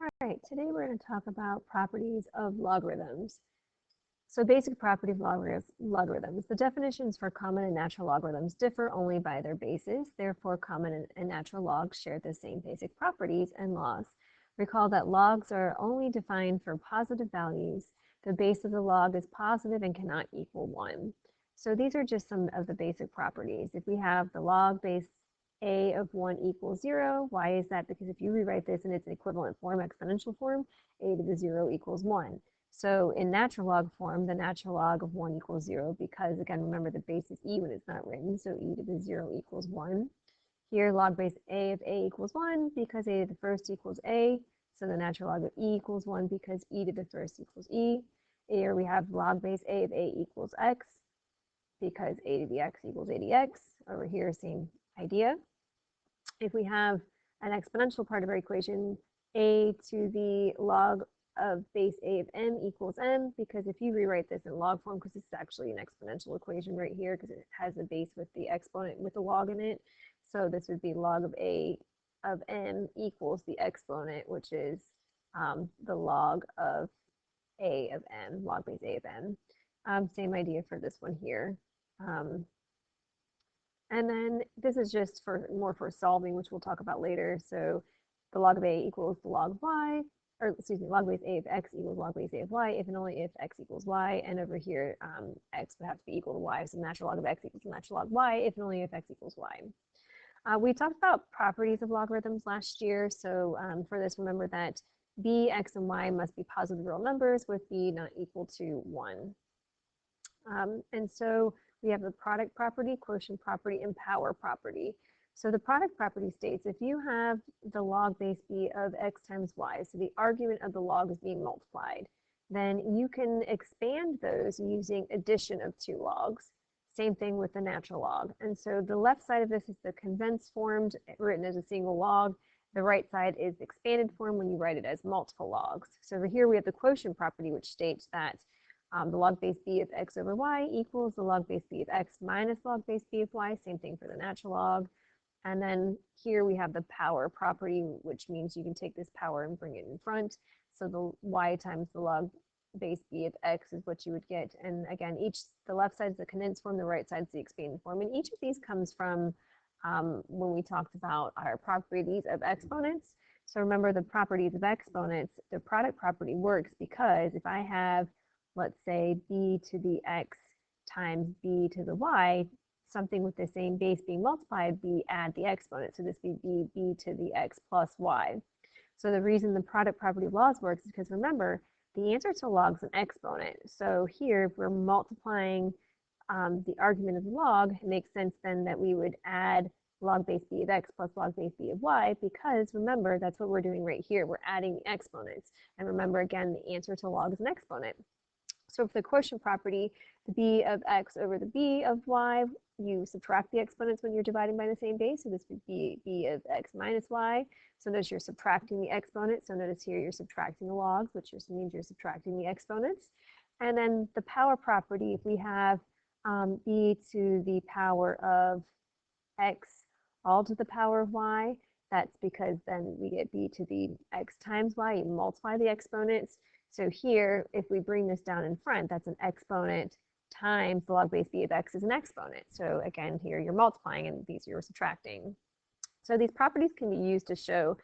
All right, today we're going to talk about properties of logarithms. So basic property of logarithms. The definitions for common and natural logarithms differ only by their bases. Therefore, common and natural logs share the same basic properties and laws. Recall that logs are only defined for positive values. The base of the log is positive and cannot equal 1. So these are just some of the basic properties. If we have the log base a of 1 equals 0. Why is that? Because if you rewrite this in its equivalent form, exponential form, a to the 0 equals 1. So in natural log form, the natural log of 1 equals 0 because, again, remember the base is e when it's not written, so e to the 0 equals 1. Here, log base a of a equals 1 because a to the first equals a, so the natural log of e equals 1 because e to the first equals e. Here we have log base a of a equals x because a to the x equals a to the x. Over here, same idea. If we have an exponential part of our equation, a to the log of base a of m equals m, because if you rewrite this in log form, because this is actually an exponential equation right here, because it has a base with the exponent with the log in it. So this would be log of a of m equals the exponent, which is the log of a of m, log base a of m. Same idea for this one here. And then this is just more for solving, which we'll talk about later. So the log of a equals the log of y, or excuse me, log base a of x equals log base a of y, if and only if x equals y. And over here, x would have to be equal to y. So natural log of x equals natural log y, if and only if x equals y. We talked about properties of logarithms last year. So for this, remember that b, x, and y must be positive real numbers with b not equal to 1. And so we have the product property, quotient property, and power property. So the product property states if you have the log base b of x times y, so the argument of the log is being multiplied, then you can expand those using addition of two logs. Same thing with the natural log. And so the left side of this is the condensed form written as a single log. The right side is expanded form when you write it as multiple logs. So over here we have the quotient property, which states that the log base b of x over y equals the log base b of x minus log base b of y, same thing for the natural log. And then here we have the power property, which means you can take this power and bring it in front. So the y times the log base b of x is what you would get. And again, the left side is the condensed form, the right side is the expanded form. And each of these comes from when we talked about our properties of exponents. So remember the properties of exponents, the product property works because if I have, let's say, b to the x times b to the y, something with the same base being multiplied, we add the exponent. So this would be b to the x plus y. So the reason the product property of logs works is because remember, the answer to log is an exponent. So here, if we're multiplying the argument of the log, it makes sense then that we would add log base b of x plus log base b of y, because remember, that's what we're doing right here. We're adding the exponents. And remember, again, the answer to log is an exponent. So for the quotient property, the b of x over the b of y, you subtract the exponents when you're dividing by the same base. So this would be b of x minus y. So notice you're subtracting the exponent. So notice here you're subtracting the logs, which means you're subtracting the exponents. And then the power property, if we have b to the power of x all to the power of y, that's because then we get b to the x times y. You multiply the exponents. So here, if we bring this down in front, that's an exponent times the log base b of x is an exponent. So again, here you're multiplying and these you're subtracting. So these properties can be used to show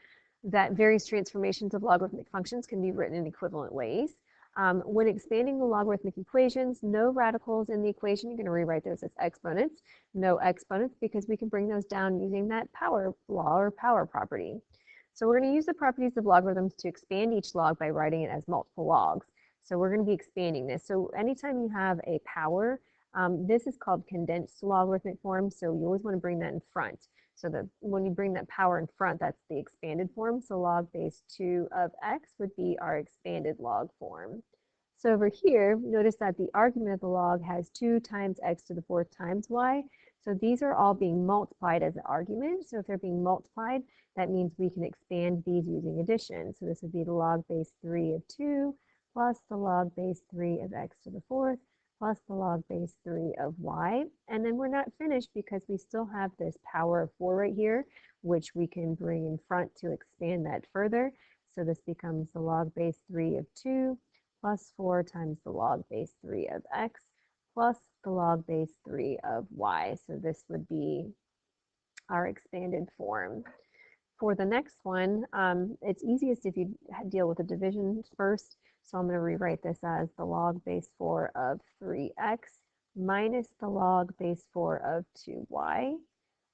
that various transformations of logarithmic functions can be written in equivalent ways. When expanding the logarithmic equations, no radicals in the equation, you're going to rewrite those as exponents. No exponents because we can bring those down using that power law or power property. So we're going to use the properties of logarithms to expand each log by writing it as multiple logs. So we're going to be expanding this. So anytime you have a power, this is called condensed logarithmic form. So you always want to bring that in front. So that when you bring that power in front, that's the expanded form. So log base 2 of x would be our expanded log form. So over here, notice that the argument of the log has 2 times x to the 4th times y. So these are all being multiplied as an argument. So if they're being multiplied, that means we can expand these using addition. So this would be the log base 3 of 2 plus the log base 3 of x to the 4th plus the log base 3 of y. And then we're not finished because we still have this power of 4 right here, which we can bring in front to expand that further. So this becomes the log base 3 of 2 plus 4 times the log base 3 of x plus the log base 3 of y. So this would be our expanded form. For the next one, it's easiest if you deal with the division first. So I'm going to rewrite this as the log base 4 of 3x minus the log base 4 of 2y.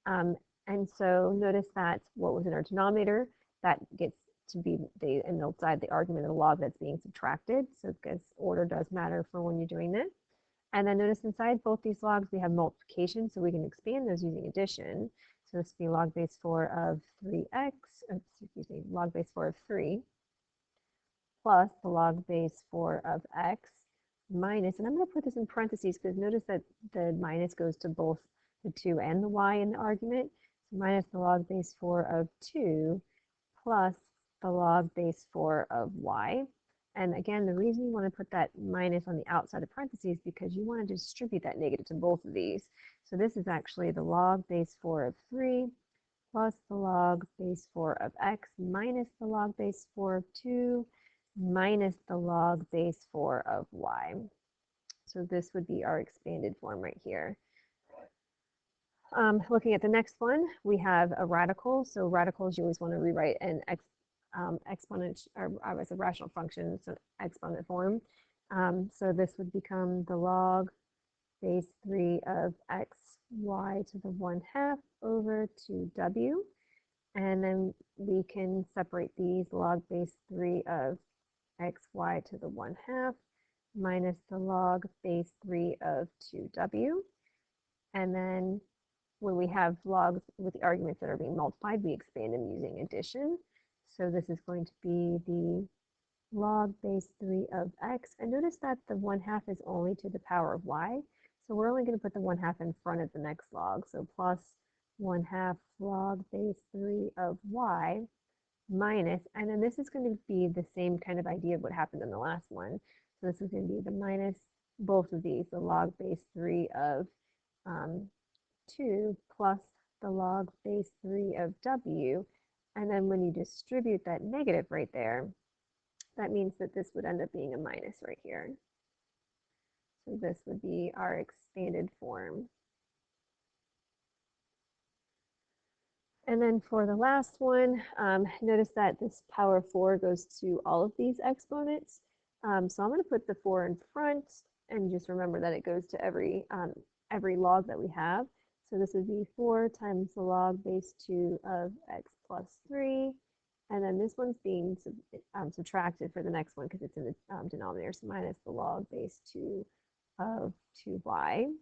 And so notice that what was in our denominator, that gets to be and outside the argument of the log that's being subtracted. So because order does matter for when you're doing this. And then notice inside both these logs, we have multiplication, so we can expand those using addition. So this would be log base 4 of 3x, excuse me, log base 4 of 3 plus the log base 4 of x minus, and I'm going to put this in parentheses because notice that the minus goes to both the 2 and the y in the argument. So minus the log base 4 of 2 plus the log base 4 of y. And again, the reason you want to put that minus on the outside of parentheses because you want to distribute that negative to both of these. So this is actually the log base 4 of 3 plus the log base 4 of x minus the log base 4 of 2 minus the log base 4 of y. So this would be our expanded form right here. Looking at the next one, we have a radical. So radicals, you always want to rewrite an exponent or as a rational function, so exponent form. So this would become the log base 3 of xy to the 1/2 over 2w. And then we can separate these log base 3 of xy to the 1/2 minus the log base 3 of 2w. And then when we have logs with the arguments that are being multiplied, we expand them using addition. So this is going to be the log base 3 of x. And notice that the 1/2 is only to the power of y. So we're only going to put the 1/2 in front of the next log. So plus 1/2 log base 3 of y minus, and then this is going to be the same kind of idea of what happened in the last one. So this is going to be the minus both of these, the log base 3 of 2 plus the log base 3 of w. And then when you distribute that negative right there, that means that this would end up being a minus right here. So this would be our expanded form. And then for the last one, notice that this power of 4 goes to all of these exponents. So I'm going to put the 4 in front and just remember that it goes to every log that we have. So this would be 4 times the log base 2 of x plus 3. And then this one's being subtracted for the next one because it's in the denominator. So minus the log base 2 of 2y.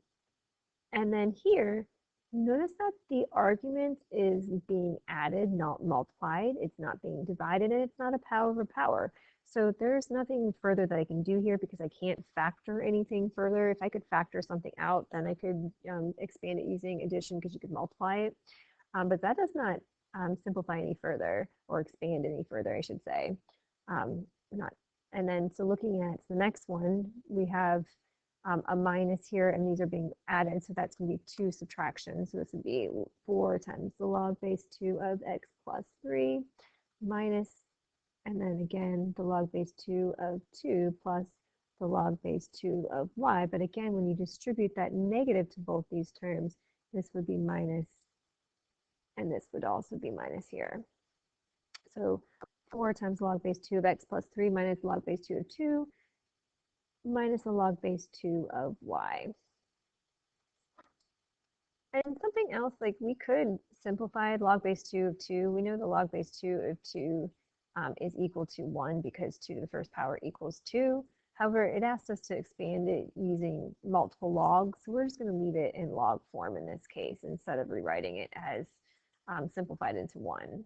And then here, notice that the argument is being added, not multiplied. It's not being divided, and it's not a power over power. So there's nothing further that I can do here because I can't factor anything further. If I could factor something out, then I could expand it using addition because you could multiply it. But that does not simplify any further or expand any further, I should say. And then so looking at the next one, we have a minus here, and these are being added, so that's going to be 2 subtractions. So this would be 4 times the log base 2 of x plus 3 minus, and then again the log base 2 of 2 plus the log base 2 of y. But again, when you distribute that negative to both these terms, this would be minus, and this would also be minus here. So 4 times log base 2 of x plus 3 minus log base 2 of 2 minus the log base 2 of y. And something else, like we could simplify log base 2 of 2. We know the log base 2 of 2 is equal to 1 because 2 to the first power equals 2. However, it asked us to expand it using multiple logs, so we're just going to leave it in log form in this case instead of rewriting it as simplified into 1.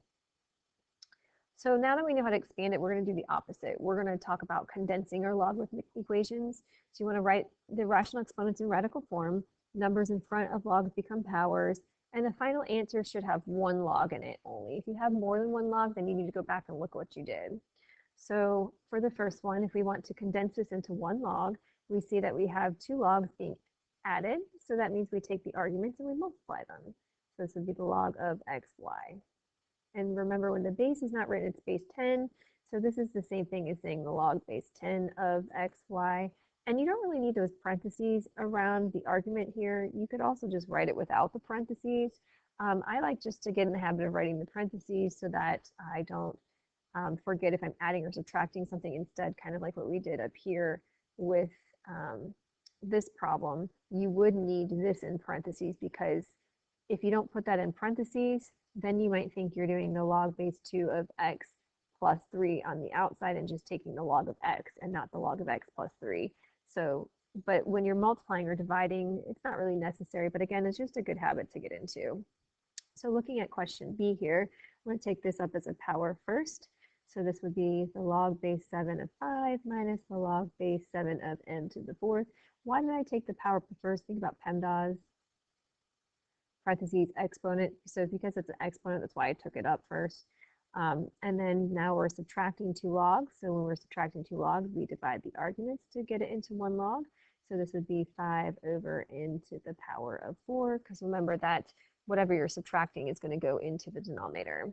So now that we know how to expand it, we're going to do the opposite. We're going to talk about condensing our logarithmic equations. So you want to write the rational exponents in radical form, numbers in front of logs become powers, and the final answer should have 1 log in it only. If you have more than 1 log, then you need to go back and look what you did. So for the first one, if we want to condense this into 1 log, we see that we have 2 logs being added. So that means we take the arguments and we multiply them. So this would be the log of xy. And remember, when the base is not written, it's base 10. So this is the same thing as saying the log base 10 of x, y. And you don't really need those parentheses around the argument here. You could also just write it without the parentheses. I like just to get in the habit of writing the parentheses so that I don't forget if I'm adding or subtracting something instead, kind of like what we did up here with this problem. You would need this in parentheses because if you don't put that in parentheses, then you might think you're doing the log base 2 of x plus 3 on the outside and just taking the log of x and not the log of x plus 3. So, but when you're multiplying or dividing, it's not really necessary, but again, it's just a good habit to get into. So looking at question B here, I'm going to take this up as a power first. So this would be the log base 7 of 5 minus the log base 7 of n to the fourth. Why did I take the power first? Think about PEMDAS, parentheses, exponent. So because it's an exponent, that's why I took it up first. And then now we're subtracting 2 logs. So when we're subtracting 2 logs, we divide the arguments to get it into 1 log. So this would be 5 over n to the power of 4, because remember that whatever you're subtracting is going to go into the denominator.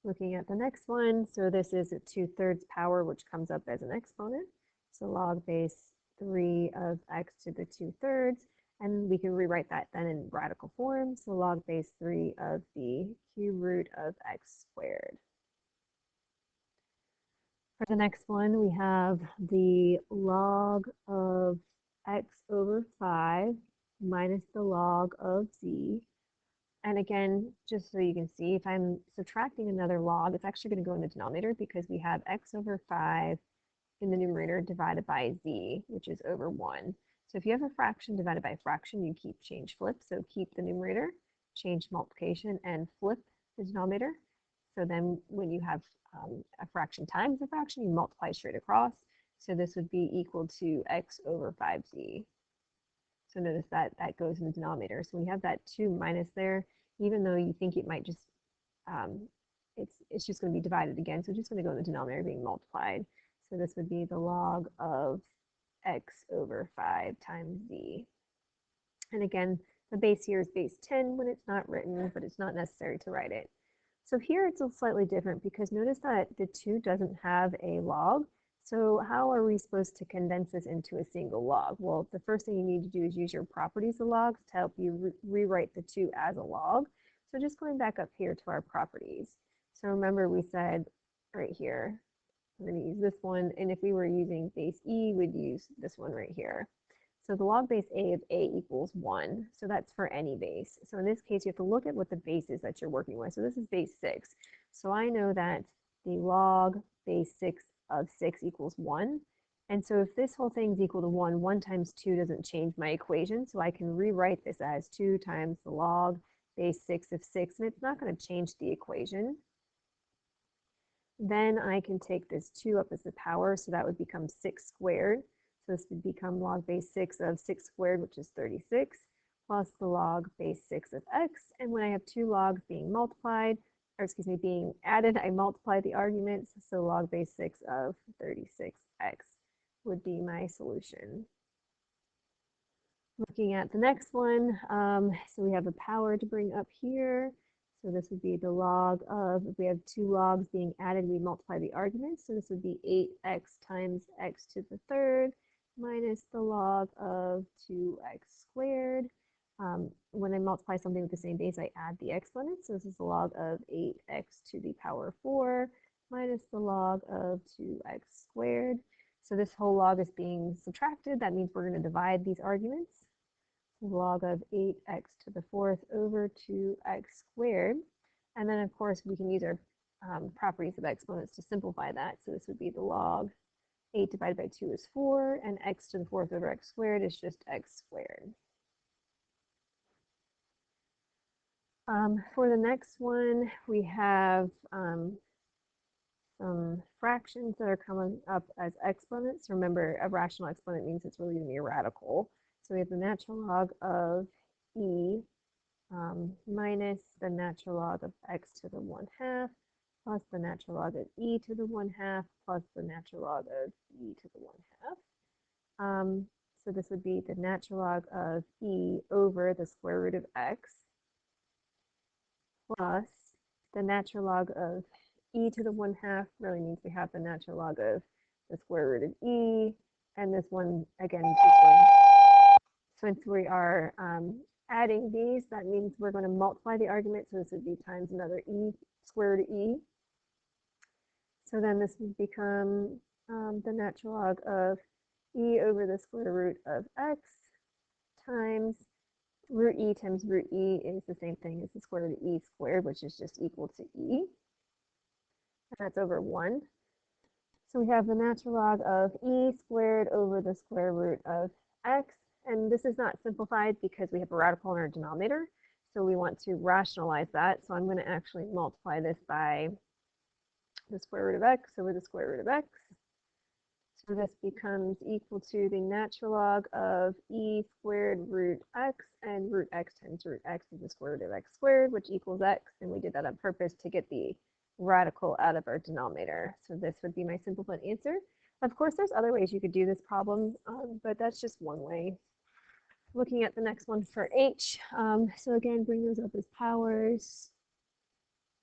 Looking at the next one, so this is a 2/3 power, which comes up as an exponent. So log base 3 of x to the 2/3. And we can rewrite that then in radical form. So log base 3 of the cube root of x squared. For the next one, we have the log of x over 5 minus the log of z. And again, just so you can see, if I'm subtracting another log, it's actually going to go in the denominator because we have x over 5 in the numerator divided by z, which is over 1. So if you have a fraction divided by a fraction, you keep change flip. So keep the numerator, change multiplication, and flip the denominator. So then when you have a fraction times a fraction, you multiply straight across. So this would be equal to x over 5z. So notice that that goes in the denominator. So when you have that 2 minus there, even though you think it might just, it's just going to be divided again. So it's just going to go in the denominator being multiplied. So this would be the log of x over 5 times z. And again, the base here is base 10 when it's not written, but it's not necessary to write it. So here it's slightly different because notice that the 2 doesn't have a log. So how are we supposed to condense this into a single log? Well, the first thing you need to do is use your properties of logs to help you rewrite the 2 as a log. So just going back up here to our properties. So remember we said right here, we're going to use this one, and if we were using base e, we'd use this one right here. So the log base a of a equals 1, so that's for any base. So in this case, you have to look at what the base is that you're working with. So this is base 6. So I know that the log base 6 of 6 equals 1. And so if this whole thing is equal to 1, 1 times 2 doesn't change my equation, so I can rewrite this as 2 times the log base 6 of 6, and it's not going to change the equation. Then I can take this 2 up as the power, so that would become 6 squared. So this would become log base 6 of 6 squared, which is 36, plus the log base 6 of x. And when I have 2 logs being multiplied, or excuse me, being added, I multiply the arguments. So log base 6 of 36x would be my solution. Looking at the next one, so we have a power to bring up here. So this would be the log of, if we have 2 logs being added, we multiply the arguments. So this would be 8x times x to the third minus the log of 2x squared. When I multiply something with the same base, I add the exponent. So this is the log of 8x to the power 4 minus the log of 2x squared. So this whole log is being subtracted. That means we're going to divide these arguments. Log of 8x to the fourth over 2x squared. And then, of course, we can use our properties of exponents to simplify that. So this would be the log 8 divided by 2 is 4, and x to the fourth over x squared is just x squared. For the next one, we have some fractions that are coming up as exponents. Remember, a rational exponent means it's really going to be a radical. So we have the natural log of e minus the natural log of x to the 1/2 plus the natural log of e to the 1/2 plus the natural log of e to the 1/2. So this would be the natural log of e over the square root of x plus the natural log of e to the 1/2 really means we have the natural log of the square root of e, and this one, again, since we are adding these, that means we're going to multiply the argument, so this would be times another e, square root of e. So then this would become the natural log of e over the square root of x times root e times root e is the same thing as the square root of e squared, which is just equal to e. And that's over 1. So we have the natural log of e squared over the square root of x. And this is not simplified because we have a radical in our denominator. So we want to rationalize that. So I'm going to actually multiply this by the square root of x over the square root of x. So this becomes equal to the natural log of e squared root x, and root x times root x is the square root of x squared, which equals x. And we did that on purpose to get the radical out of our denominator. So this would be my simplified answer. Of course, there's other ways you could do this problem, but that's just one way. Looking at the next one for h, so again, bring those up as powers.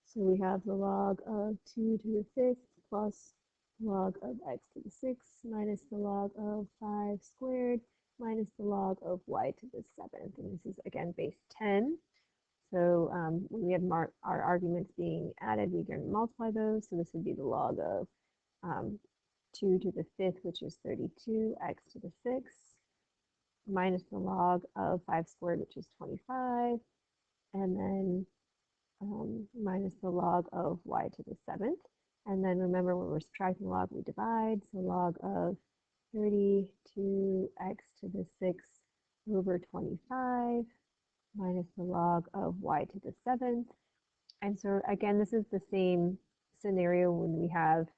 So we have the log of 2 to the 5th plus log of x to the 6th minus the log of 5 squared minus the log of y to the 7th. And this is, again, base 10. So when we have our arguments being added, we can multiply those. So this would be the log of 2 to the 5th, which is 32, x to the 6th, minus the log of 5 squared, which is 25, and then minus the log of y to the 7th. And then remember, when we're subtracting log, we divide. So log of 32x to the 6th over 25 minus the log of y to the 7th. And so again, this is the same scenario when we have,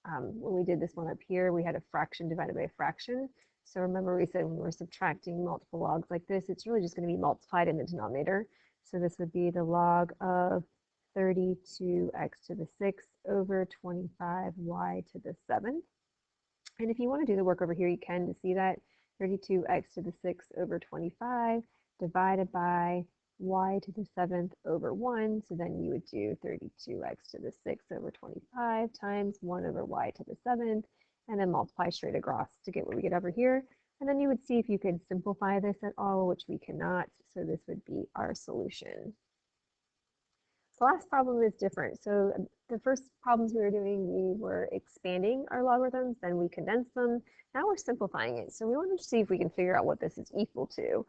when we did this one up here, we had a fraction divided by a fraction. So remember we said when we're subtracting multiple logs like this, it's really just going to be multiplied in the denominator. So this would be the log of 32x to the 6th over 25y to the 7th. And if you want to do the work over here, you can to see that 32x to the 6th over 25 divided by y to the 7th over 1. So then you would do 32x to the 6th over 25 times 1 over y to the 7th, and then multiply straight across to get what we get over here. And then you would see if you could simplify this at all, which we cannot. So this would be our solution. The last problem is different. So the first problems we were doing, we were expanding our logarithms, then we condensed them. Now we're simplifying it. So we wanted to see if we can figure out what this is equal to.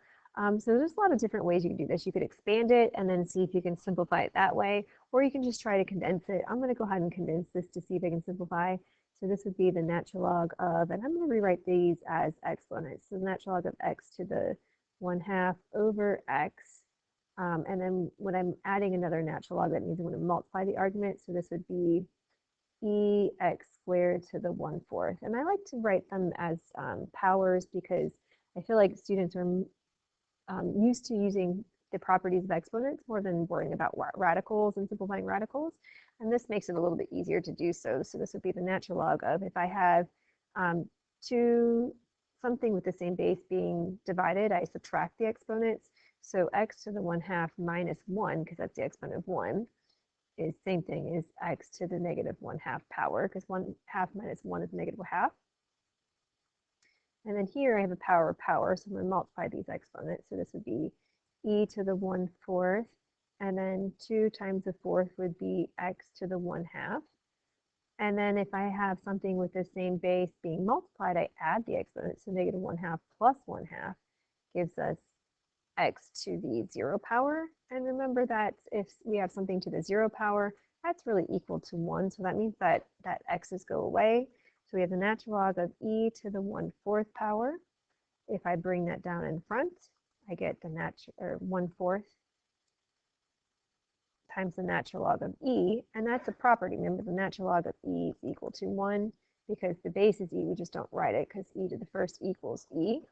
So there's a lot of different ways you can do this. You could expand it and then see if you can simplify it that way, or you can just try to condense it. I'm going to go ahead and condense this to see if I can simplify. So this would be the natural log of, and I'm going to rewrite these as exponents. So the natural log of x to the 1/2 over x. And then when I'm adding another natural log, that means I'm going to multiply the argument. So this would be ex squared to the 1/4. And I like to write them as powers because I feel like students are used to using the properties of exponents more than worrying about radicals and simplifying radicals. And this makes it a little bit easier to do so. So this would be the natural log of, if I have something with the same base being divided, I subtract the exponents. So x to the 1/2 minus 1, because that's the exponent of 1, is same thing as x to the negative 1/2 power, because 1/2 minus 1 is negative 1/2. And then here I have a power of power, so I'm going to multiply these exponents. So this would be e to the 1/4, and then 2 times the 4th would be x to the 1/2. And then if I have something with the same base being multiplied, I add the exponent. So negative 1/2 plus 1/2 gives us x to the 0 power. And remember that if we have something to the 0 power, that's really equal to 1. So that means that x's go away. So we have the natural log of e to the 1/4 power. If I bring that down in front, I get the 1/4 times the natural log of e, and that's a property. Remember, the natural log of e is equal to 1 because the base is e. We just don't write it because e to the first equals e.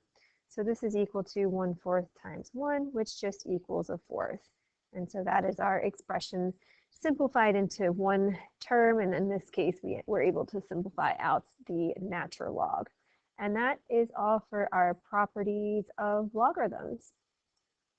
So this is equal to 1/4 times 1, which just equals a 4th. And so that is our expression simplified into one term. And in this case, we were able to simplify out the natural log. And that is all for our properties of logarithms.